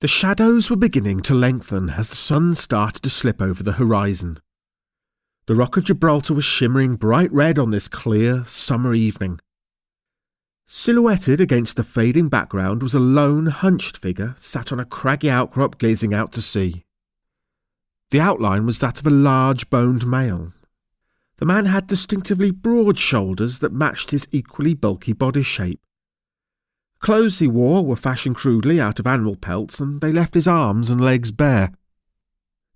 The shadows were beginning to lengthen as the sun started to slip over the horizon. The Rock of Gibraltar was shimmering bright red on this clear summer evening. Silhouetted against the fading background was a lone, hunched figure sat on a craggy outcrop gazing out to sea. The outline was that of a large-boned male. The man had distinctively broad shoulders that matched his equally bulky body shape. Clothes he wore were fashioned crudely out of animal pelts, and they left his arms and legs bare.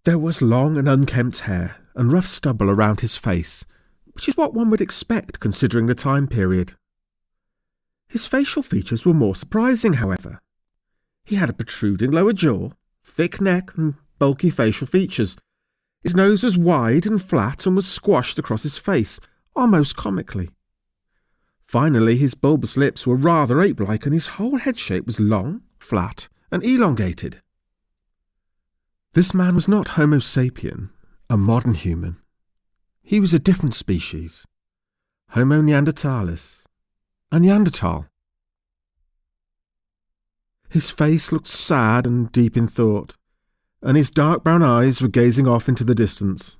There was long and unkempt hair and rough stubble around his face, which is what one would expect considering the time period. His facial features were more surprising, however. He had a protruding lower jaw, thick neck, and bulky facial features. His nose was wide and flat and was squashed across his face, almost comically. Finally, his bulbous lips were rather ape-like, and his whole head shape was long, flat, and elongated. This man was not Homo sapien, a modern human. He was a different species, Homo neanderthalis, a Neanderthal. His face looked sad and deep in thought, and his dark brown eyes were gazing off into the distance.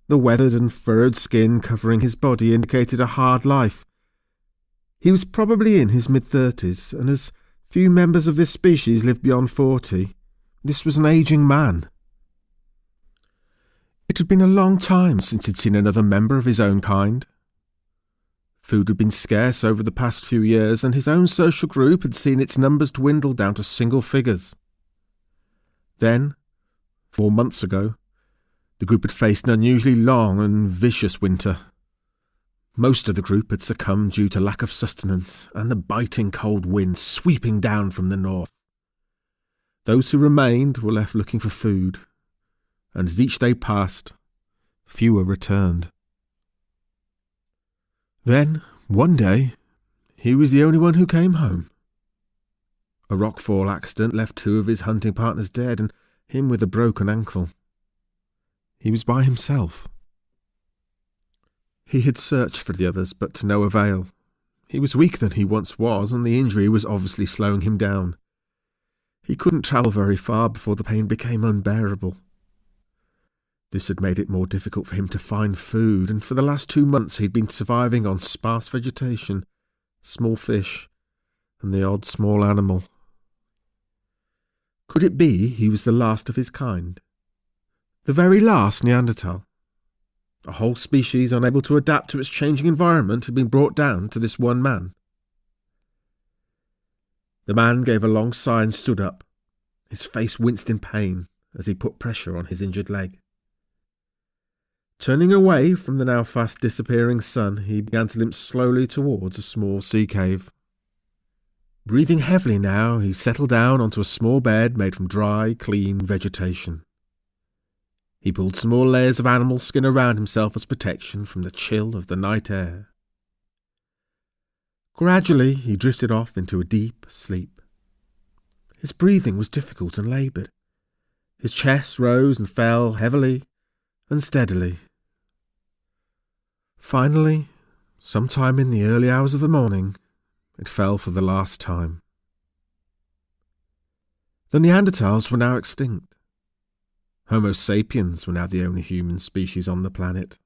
The weathered and furrowed skin covering his body indicated a hard life. He was probably in his mid-30s, and as few members of this species live beyond 40, this was an ageing man. It had been a long time since he'd seen another member of his own kind. Food had been scarce over the past few years, and his own social group had seen its numbers dwindle down to single figures. Then, 4 months ago, the group had faced an unusually long and vicious winter. Most of the group had succumbed due to lack of sustenance and the biting cold wind sweeping down from the north. Those who remained were left looking for food, and as each day passed, fewer returned. Then, one day, he was the only one who came home. A rockfall accident left 2 of his hunting partners dead, and him with a broken ankle. He was by himself. He had searched for the others, but to no avail. He was weaker than he once was, and the injury was obviously slowing him down. He couldn't travel very far before the pain became unbearable. This had made it more difficult for him to find food, and for the last 2 months he'd been surviving on sparse vegetation, small fish, and the odd small animal. Could it be he was the last of his kind? The very last Neanderthal? A whole species unable to adapt to its changing environment had been brought down to this one man. The man gave a long sigh and stood up. His face winced in pain as he put pressure on his injured leg. Turning away from the now fast disappearing sun, he began to limp slowly towards a small sea cave. Breathing heavily now, he settled down onto a small bed made from dry, clean vegetation. He pulled some more layers of animal skin around himself as protection from the chill of the night air. Gradually, he drifted off into a deep sleep. His breathing was difficult and laboured. His chest rose and fell heavily and steadily. Finally, sometime in the early hours of the morning, it fell for the last time. The Neanderthals were now extinct. Homo sapiens were now the only human species on the planet.